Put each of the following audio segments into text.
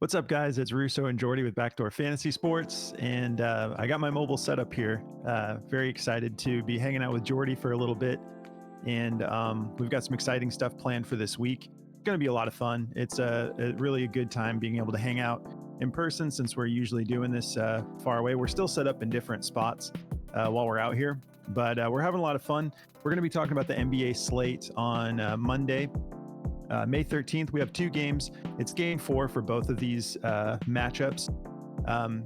What's up, guys? It's Russo and Jordy with Backdoor Fantasy Sports, and I got my mobile setup here. Very excited to be hanging out with Jordy for a little bit, and we've got some exciting stuff planned for this week. It's going to be a lot of fun. It's really a good time being able to hang out in person since we're usually doing this far away. We're still set up in different spots while we're out here, but we're having a lot of fun. We're going to be talking about the NBA slate on Monday. May 13th, we have two games. It's game 4 for both of these matchups.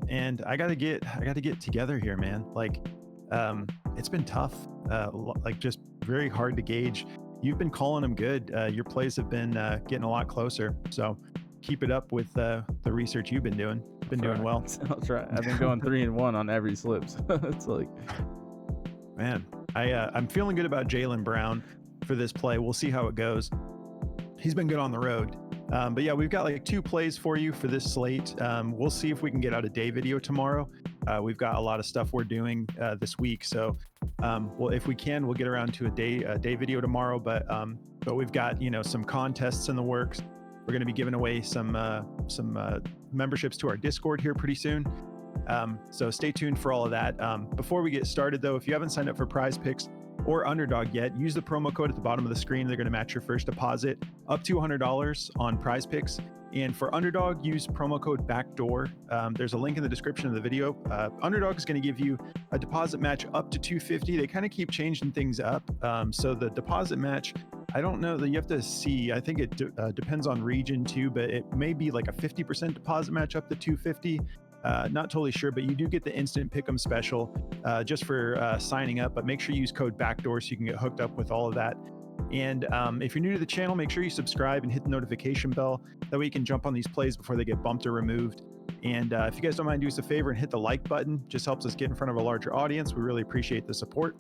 And I gotta get together here, man. It's been tough, just very hard to gauge. You've been calling them good. Your plays have been getting a lot closer. So keep it up with the research you've been doing. Doing well. I'll try. I've been going 3-1 on every slip. So it's like, man, I'm feeling good about Jaylen Brown for this play. We'll see how it goes. He's been good on the road. But yeah, we've got like 2 plays for you for this slate. We'll see if we can get out a day video tomorrow. We've got a lot of stuff we're doing this week. So well, if we can, we'll get around to a day video tomorrow. But we've got, some contests in the works. We're going to be giving away some memberships to our Discord here pretty soon. So stay tuned for all of that. Before we get started, though, if you haven't signed up for Prize Picks or Underdog yet, use the promo code at the bottom of the screen. They're going to match your first deposit up to $100 on Prize Picks. And for Underdog, use promo code BACKDOOR. There's a link in the description of the video. Underdog is going to give you a deposit match up to $250. They kind of keep changing things up. So the deposit match, I don't know that you have to see. I think it depends on region too, but it may be like a 50% deposit match up to $250. Not totally sure, but you do get the instant pick'em special just for signing up. But make sure you use code BACKDOOR so you can get hooked up with all of that. And if you're new to the channel, make sure you subscribe and hit the notification bell. That way you can jump on these plays before they get bumped or removed. And if you guys don't mind, do us a favor and hit the like button. Just helps us get in front of a larger audience. We really appreciate the support.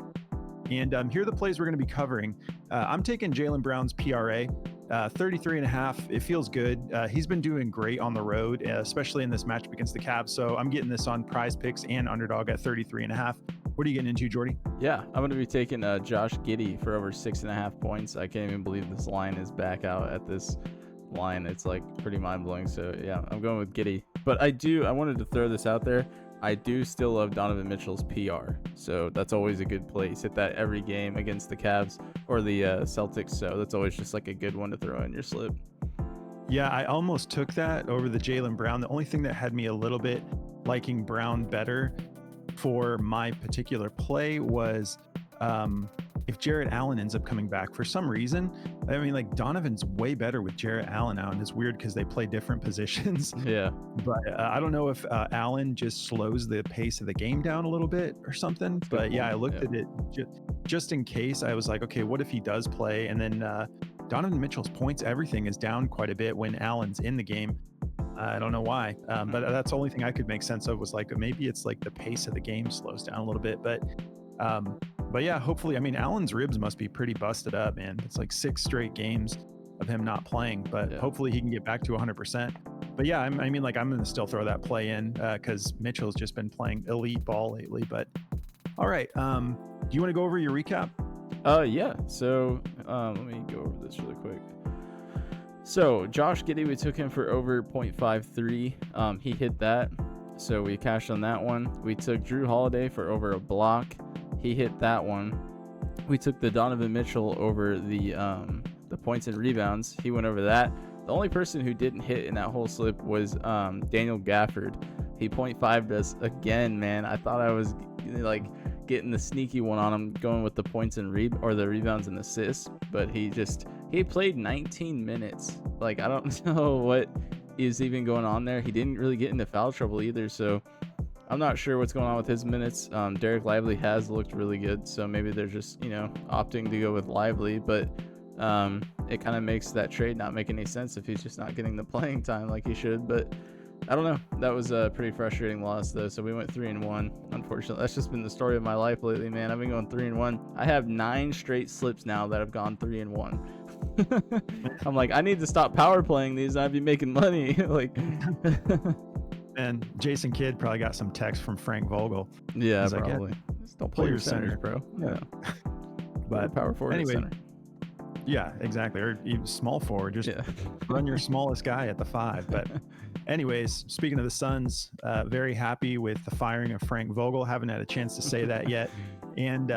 And here are the plays we're going to be covering. I'm taking Jaylen Brown's PRA. 33.5. It feels good. He's been doing great on the road, especially in this matchup against the Cavs. So I'm getting this on Prize Picks and Underdog at 33.5. What are you getting into, Jordy? Yeah, I'm going to be taking Josh Giddey for over 6.5 points. I can't even believe this line is back out at this line. It's like pretty mind blowing. So yeah, I'm going with Giddey. But I wanted to throw this out there. I do still love Donovan Mitchell's PR. So that's always a good play. He's hit that every game against the Cavs or the Celtics. So that's always just like a good one to throw in your slip. Yeah, I almost took that over the Jaylen Brown. The only thing that had me a little bit liking Brown better for my particular play was if Jarrett Allen ends up coming back for some reason. I mean, like, Donovan's way better with Jarrett Allen now, and it's weird because they play different positions. Yeah. But I don't know if Allen just slows the pace of the game down a little bit or something. But yeah, I looked at it just in case. I was like, okay, what if he does play? And then Donovan Mitchell's points, everything is down quite a bit when Allen's in the game. I don't know why, but that's the only thing I could make sense of was like maybe it's like the pace of the game slows down a little bit. But yeah, hopefully, I mean, Allen's ribs must be pretty busted up, man. It's like 6 straight games of him not playing, but hopefully he can get back to 100%. But yeah, I'm going to still throw that play in because Mitchell's just been playing elite ball lately. But all right, do you want to go over your recap? Yeah. So let me go over this really quick. So Josh Giddey, we took him for over 0.53. He hit that, so we cashed on that one. We took Drew Holiday for over a block. He hit that one. We took the Donovan Mitchell over the points and rebounds. He went over that. The only person who didn't hit in that whole slip was Daniel Gafford. He 0.5'd us again, man. I thought I was like getting the sneaky one on him, going with the points and the rebounds and assists, but he played 19 minutes. Like, I don't know what is even going on there. He didn't really get into foul trouble either, so I'm not sure what's going on with his minutes. Derek Lively has looked really good, so maybe they're just, opting to go with Lively, but it kind of makes that trade not make any sense if he's just not getting the playing time like he should. But I don't know. That was a pretty frustrating loss, though, so we went 3-1. Unfortunately, that's just been the story of my life lately, man. I've been going 3-1. I have 9 straight slips now that have gone 3-1. I'm like, I need to stop power playing these. I'd be making money. Like. And Jason Kidd probably got some text from Frank Vogel. Yeah, probably. Like, don't play your centers, bro. Yeah. But power forward anyway, center. Yeah, exactly. Or even small forward, just run your smallest guy at the 5. But anyways, speaking of the Suns, very happy with the firing of Frank Vogel. Haven't had a chance to say that yet. And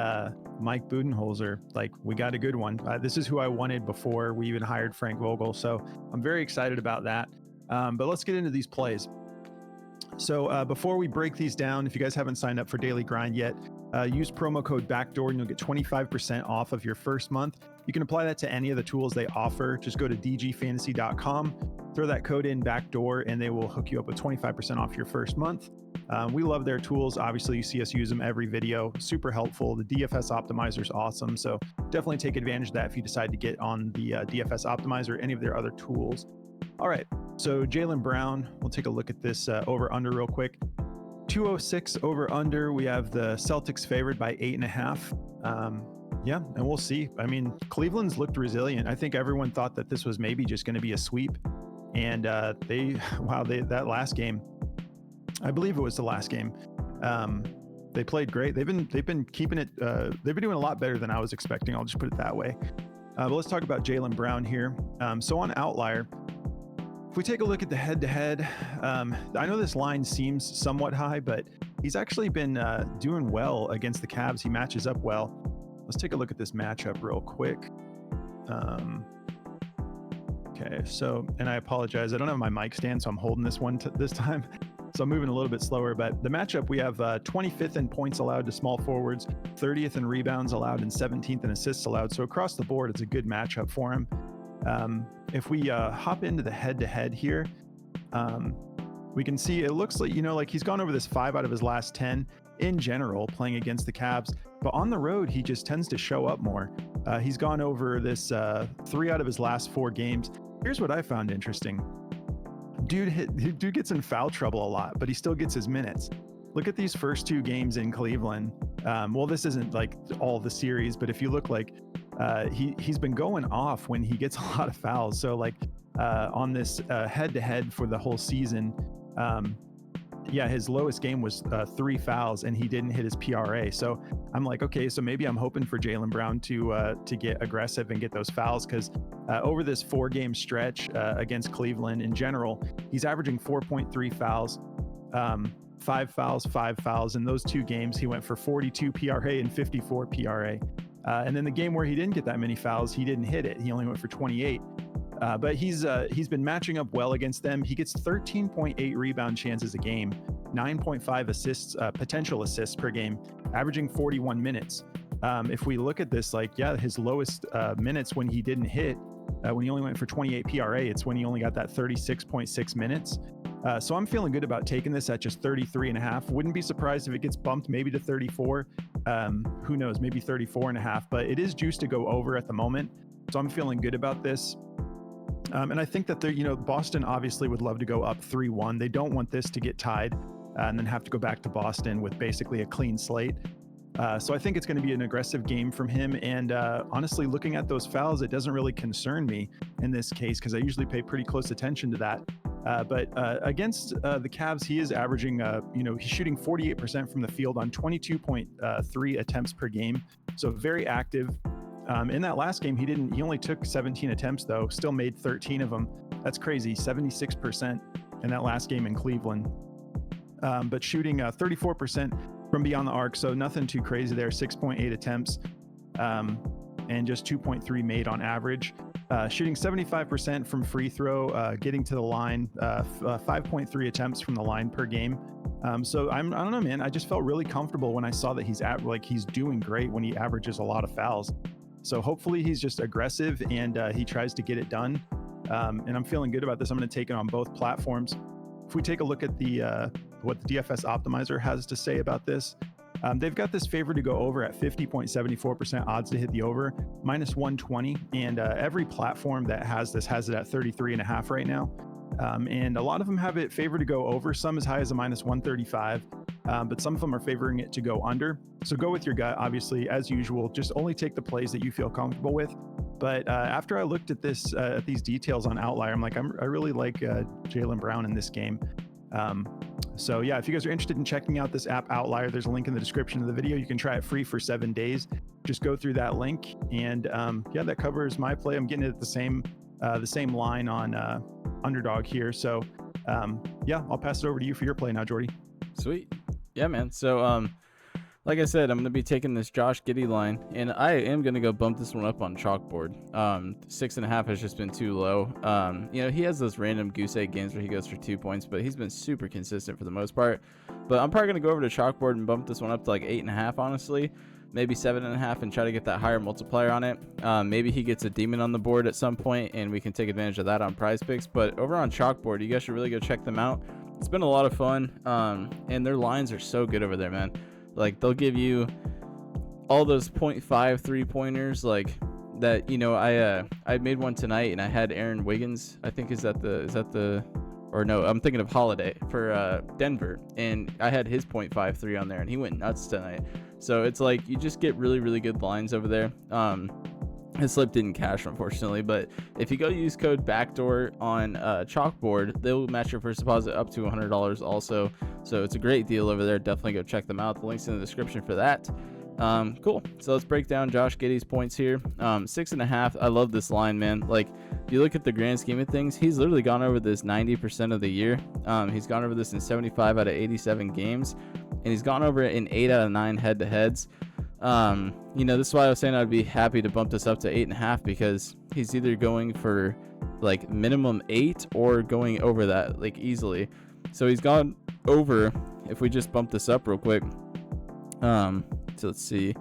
Mike Budenholzer, like, we got a good one. This is who I wanted before we even hired Frank Vogel. So I'm very excited about that. But let's get into these plays. So before we break these down, if you guys haven't signed up for Daily Grind yet, use promo code BACKDOOR and you'll get 25% off of your first month. You can apply that to any of the tools they offer. Just go to dgfantasy.com, throw that code in BACKDOOR, and they will hook you up with 25% off your first month. We love their tools. Obviously, you see us use them every video. Super helpful. The DFS optimizer is awesome. So definitely take advantage of that if you decide to get on the DFS optimizer or any of their other tools. All right. So Jaylen Brown, we'll take a look at this over under real quick. 206 over under. We have the Celtics favored by 8.5. Yeah, and we'll see. I mean, Cleveland's looked resilient. I think everyone thought that this was maybe just going to be a sweep, and that last game, I believe it was the last game. They played great. They've been keeping it. They've been doing a lot better than I was expecting. I'll just put it that way. But let's talk about Jaylen Brown here. So on Outlier, if we take a look at the head-to-head, I know this line seems somewhat high, but he's actually been doing well against the Cavs. He matches up well. Let's take a look at this matchup real quick. Okay, so, and I apologize, I don't have my mic stand, so I'm holding this one this time. So I'm moving a little bit slower, but the matchup, we have 25th in points allowed to small forwards, 30th in rebounds allowed, and 17th in assists allowed. So across the board, it's a good matchup for him. If we hop into the head-to-head here, we can see it looks like, like he's gone over this 5 out of his last 10 in general playing against the Cavs, but on the road, he just tends to show up more. He's gone over this 3 out of his last 4 games. Here's what I found interesting. Dude gets in foul trouble a lot, but he still gets his minutes. Look at these first 2 games in Cleveland. Well, this isn't like all the series, but if you look, like he's been going off when he gets a lot of fouls. So like on this head-to-head for the whole season, his lowest game was 3 fouls, and he didn't hit his PRA. So I'm like, okay, so maybe I'm hoping for Jaylen Brown to get aggressive and get those fouls, because over this 4-game stretch against Cleveland in general, he's averaging 4.3 fouls, 5 fouls, 5 fouls. In those 2 games, he went for 42 PRA and 54 PRA. And then the game where he didn't get that many fouls, he didn't hit it. He only went for 28. But he's been matching up well against them. He gets 13.8 rebound chances a game, 9.5 assists, potential assists per game, averaging 41 minutes. If we look at this, his lowest minutes when he didn't hit, when he only went for 28 PRA, it's when he only got that 36.6 minutes. So I'm feeling good about taking this at just 33.5. Wouldn't be surprised if it gets bumped maybe to 34. Who knows, maybe 34.5, but it is juiced to go over at the moment. So I'm feeling good about this. And I think that Boston obviously would love to go up 3-1. They don't want this to get tied and then have to go back to Boston with basically a clean slate. So I think it's going to be an aggressive game from him. And honestly, looking at those fouls, it doesn't really concern me in this case, because I usually pay pretty close attention to that. But against the Cavs, he is averaging, he's shooting 48% from the field on 22.3 attempts per game. So very active. In that last game, he only took 17 attempts, though, still made 13 of them. That's crazy, 76% in that last game in Cleveland. But shooting 34% from beyond the arc, so nothing too crazy there, 6.8 attempts and just 2.3 made on average. Shooting 75% from free throw, getting to the line, 5.3 attempts from the line per game. So I don't know, man. I just felt really comfortable when I saw that he's doing great when he averages a lot of fouls. So hopefully he's just aggressive and he tries to get it done. And I'm feeling good about this. I'm going to take it on both platforms. If we take a look at what the DFS optimizer has to say about this, they've got this favor to go over at 50.74% odds to hit the over, minus 120. And every platform that has this has it at 33.5 right now. And a lot of them have it favored to go over, some as high as a minus 135. But some of them are favoring it to go under. So go with your gut, obviously, as usual. Just only take the plays that you feel comfortable with. But after I looked at these details on Outlier, I'm like, I really like Jaylen Brown in this game. So yeah, if you guys are interested in checking out this app Outlier, there's a link in the description of the video. You can try it free for 7 days. Just go through that link, and yeah, that covers my play. I'm getting it at the same line on Underdog here. So yeah, I'll pass it over to you for your play now, Jordy. Sweet. Yeah, man. So like I said, I'm going to be taking this Josh Giddey line, and I am going to go bump this one up on chalkboard. 6.5 has just been too low. You know, he has those random goose egg games where he goes for 2 points, but he's been super consistent for the most part. But I'm probably going to go over to chalkboard and bump this one up to like 8.5, honestly. Maybe 7.5, and try to get that higher multiplier on it. Maybe he gets a demon on the board at some point, and we can take advantage of that on Prize Picks. But over on chalkboard, you guys should really go check them out. It's been a lot of fun, and their lines are so good over there, man. Like, they'll give you all those 0.5 3-pointers, like that. You know, I made one tonight, and I had Aaron Wiggins. I think is that the or no, I'm thinking of Holiday for Denver, and I had his 0.5 3 on there, and he went nuts tonight. So it's like you just get really, really good lines over there. His slip didn't cash, unfortunately, but if you go use code BACKDOOR on chalkboard, they'll match your first deposit up to $100 also. So it's a great deal over there. Definitely go check them out. The link's in the description for that. Cool. So let's break down Josh Giddey's points here. 6.5. I love this line, man. Like, if you look at the grand scheme of things, he's literally gone over this 90% of the year. He's gone over this in 75 out of 87 games, and he's gone over it in 8 out of 9 head-to-heads. You know, this is why I was saying I'd be happy to bump this up to 8.5, because he's either going for like minimum 8 or going over that like easily. So he's gone over. If we just bump this up real quick, so let's see,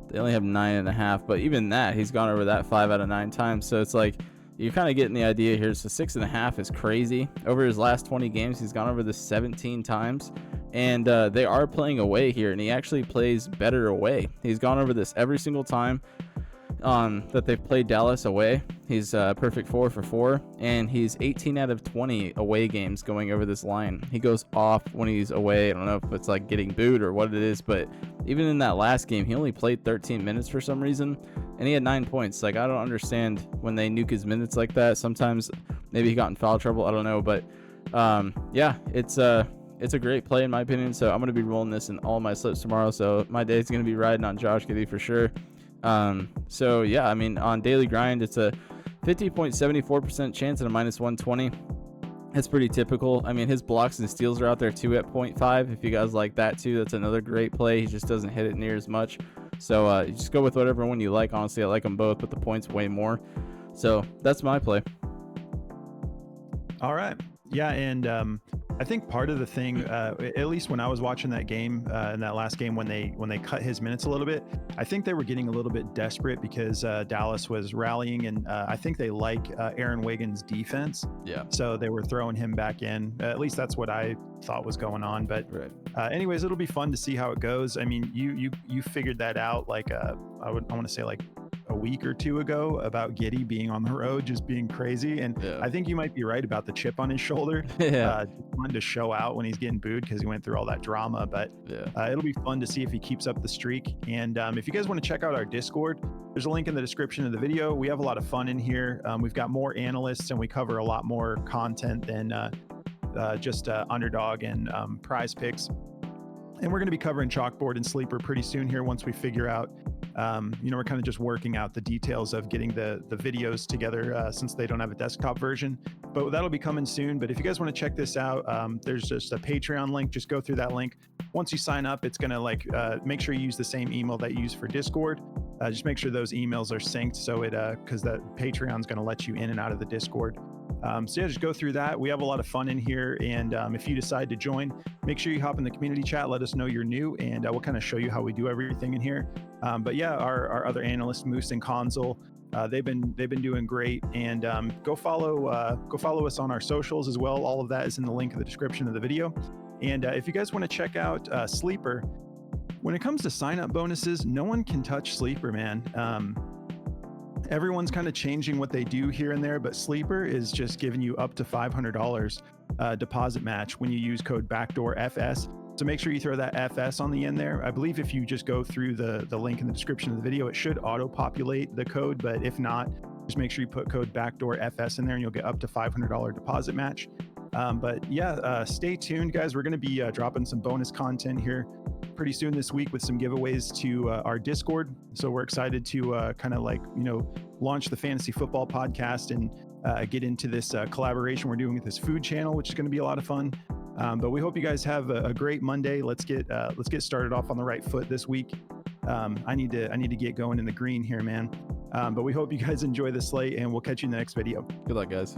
they only have 9.5, but even that, he's gone over that 5 out of 9 times. So it's like you're kind of getting the idea here. So 6.5 is crazy. Over his last 20 games, he's gone over this 17 times. And they are playing away here, and he actually plays better away. He's gone over this every single time that they've played Dallas away. He's perfect 4 for 4, and he's 18 out of 20 away games going over this line. He goes off when he's away. I don't know if it's like getting booed or what it is, but even in that last game, he only played 13 minutes for some reason, and he had 9 points. Like, I don't understand when they nuke his minutes like that. Sometimes maybe he got in foul trouble. I don't know, but yeah, it's a great play in my opinion. So I'm going to be rolling this in all my slips tomorrow. So my day is going to be riding on Josh Giddey for sure. So yeah, I mean, on Daily Grind, it's a 50.74% chance at a -120. That's pretty typical. I mean, his blocks and steals are out there too at 0.5. If you guys like that too, that's another great play. He just doesn't hit it near as much. So you just go with whatever one you like. Honestly, I like them both, but the points way more. So that's my play. All right. Yeah, and I think part of the thing, at least when I was watching that game, in that last game when they cut his minutes a little bit, I think they were getting a little bit desperate because Dallas was rallying, and I think they like Aaron Wiggins' defense. Yeah. So they were throwing him back in. At least that's what I thought was going on. But right. Anyways, it'll be fun to see how it goes. I mean, you figured that out like I want to say like a week or two ago about Giddey being on the road, just being crazy. And yeah. I think you might be right about the chip on his shoulder. Yeah. Wanted to show out when he's getting booed because he went through all that drama. But yeah, it'll be fun to see if he keeps up the streak. And if you guys want to check out our Discord, there's a link in the description of the video. We have a lot of fun in here. We've got more analysts, and we cover a lot more content than just Underdog and Prize Picks. And we're going to be covering Chalkboard and Sleeper pretty soon here once we figure out, we're kind of just working out the details of getting the videos together since they don't have a desktop version. But that'll be coming soon. But if you guys want to check this out, there's just a Patreon link. Just go through that link. Once you sign up, it's going to make sure you use the same email that you use for Discord. Just make sure those emails are synced so because that Patreon's going to let you in and out of the Discord. So yeah, just go through that. We have a lot of fun in here, and if you decide to join, make sure you hop in the community chat. Let us know you're new, and we'll kind of show you how we do everything in here. But yeah, our other analysts, Moose and Consul, they've been doing great. And go follow us on our socials as well. All of that is in the link in the description of the video. And if you guys want to check out Sleeper, when it comes to sign-up bonuses, no one can touch Sleeper, man. Everyone's kind of changing what they do here and there, but Sleeper is just giving you up to $500 deposit match when you use code BACKDOORFS. So make sure you throw that FS on the end there. I believe if you just go through the link in the description of the video, it should auto-populate the code, but if not, just make sure you put code BACKDOORFS in there and you'll get up to $500 deposit match. But yeah, stay tuned, guys. We're going to be dropping some bonus content here pretty soon this week with some giveaways to our Discord. So we're excited to kind of like, launch the Fantasy Football Podcast and get into this collaboration we're doing with this food channel, which is going to be a lot of fun. But we hope you guys have a great Monday. Let's get started off on the right foot this week. I need to get going in the green here, man. But we hope you guys enjoy the slate, and we'll catch you in the next video. Good luck, guys.